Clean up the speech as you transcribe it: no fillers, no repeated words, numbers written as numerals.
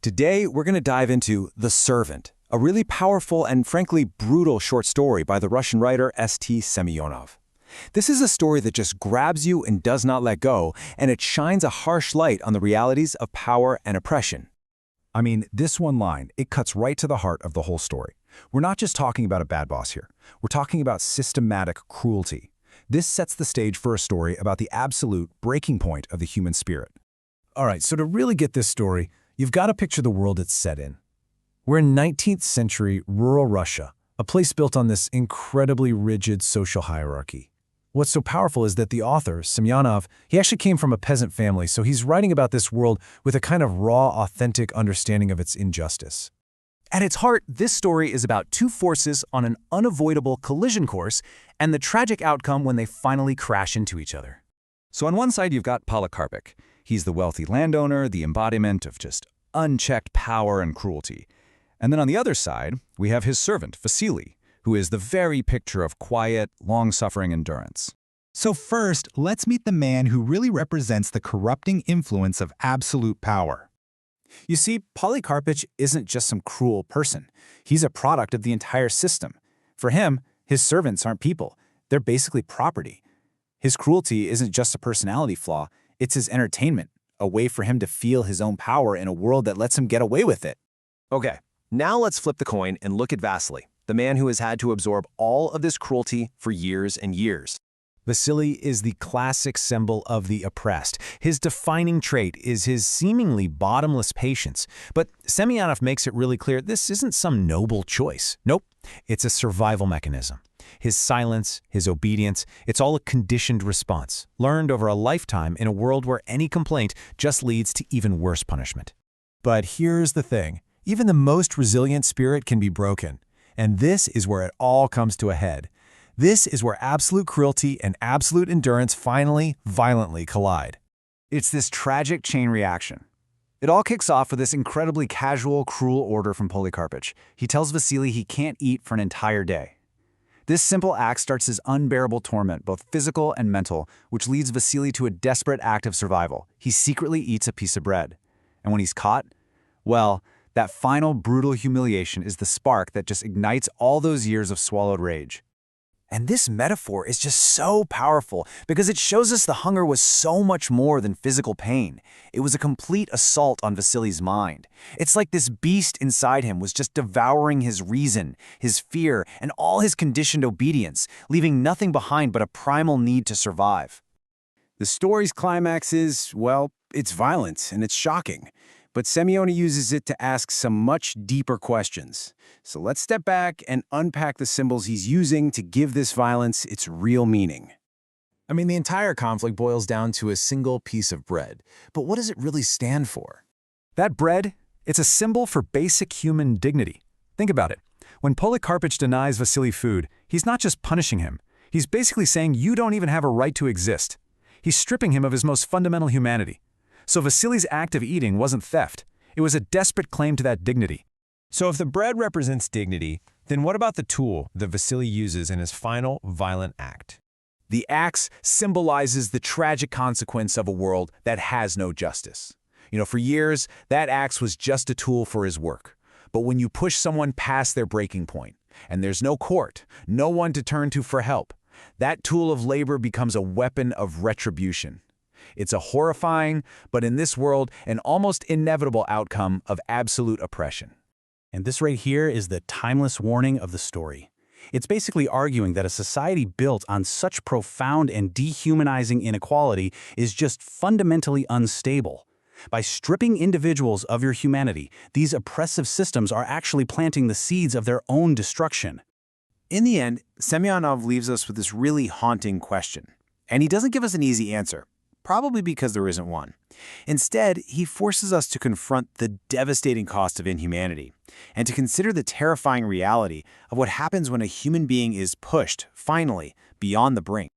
Today, we're going to dive into The Servant, a really powerful and frankly brutal short story by the Russian writer S.T. Semyonov. This is a story that just grabs you and does not let go, and it shines a harsh light on the realities of power and oppression. I mean, this one line, it cuts right to the heart of the whole story. We're not just talking about a bad boss here. We're talking about systematic cruelty. This sets the stage for a story about the absolute breaking point of the human spirit. All right, so to really get this story, you've got to picture the world it's set in. We're in 19th century rural Russia, a place built on this incredibly rigid social hierarchy. What's so powerful is that the author, Semyonov, he actually came from a peasant family, so he's writing about this world with a kind of raw, authentic understanding of its injustice. At its heart, this story is about two forces on an unavoidable collision course and the tragic outcome when they finally crash into each other. So on one side, you've got Polycarpic. He's the wealthy landowner, the embodiment of just unchecked power and cruelty. And then on the other side, we have his servant, Vasily, who is the very picture of quiet, long-suffering endurance. So first, let's meet the man who really represents the corrupting influence of absolute power. You see, Polycarpic isn't just some cruel person. He's a product of the entire system. For him, his servants aren't people. They're basically property. His cruelty isn't just a personality flaw. It's his entertainment, a way for him to feel his own power in a world that lets him get away with it. Okay, now let's flip the coin and look at Vasily, the man who has had to absorb all of this cruelty for years and years. Vasily is the classic symbol of the oppressed. His defining trait is his seemingly bottomless patience. But Semyonov makes it really clear this isn't some noble choice. Nope, it's a survival mechanism. His silence, his obedience, it's all a conditioned response, learned over a lifetime in a world where any complaint just leads to even worse punishment. But here's the thing. Even the most resilient spirit can be broken. And this is where it all comes to a head. This is where absolute cruelty and absolute endurance finally, violently collide. It's this tragic chain reaction. It all kicks off with this incredibly casual, cruel order from Polycarpic. He tells Vasily he can't eat for an entire day. This simple act starts his unbearable torment, both physical and mental, which leads Vasily to a desperate act of survival. He secretly eats a piece of bread. And when he's caught, well, that final brutal humiliation is the spark that just ignites all those years of swallowed rage. And this metaphor is just so powerful because it shows us the hunger was so much more than physical pain. It was a complete assault on Vasily's mind. It's like this beast inside him was just devouring his reason, his fear, and all his conditioned obedience, leaving nothing behind but a primal need to survive. The story's climax is, well, it's violent and it's shocking. But Semyonov uses it to ask some much deeper questions. So let's step back and unpack the symbols he's using to give this violence its real meaning. I mean, the entire conflict boils down to a single piece of bread. But what does it really stand for? That bread, it's a symbol for basic human dignity. Think about it. When Polycarpic denies Vasily food, he's not just punishing him. He's basically saying you don't even have a right to exist. He's stripping him of his most fundamental humanity. So Vasily's act of eating wasn't theft. It was a desperate claim to that dignity. So if the bread represents dignity, then what about the tool that Vasily uses in his final violent act? The axe symbolizes the tragic consequence of a world that has no justice. For years, that axe was just a tool for his work. But when you push someone past their breaking point, and there's no court, no one to turn to for help, that tool of labor becomes a weapon of retribution. It's a horrifying, but in this world, an almost inevitable outcome of absolute oppression. And this right here is the timeless warning of the story. It's basically arguing that a society built on such profound and dehumanizing inequality is just fundamentally unstable. By stripping individuals of your humanity, these oppressive systems are actually planting the seeds of their own destruction. In the end, Semyonov leaves us with this really haunting question. And he doesn't give us an easy answer. Probably because there isn't one. Instead, he forces us to confront the devastating cost of inhumanity and to consider the terrifying reality of what happens when a human being is pushed, finally, beyond the brink.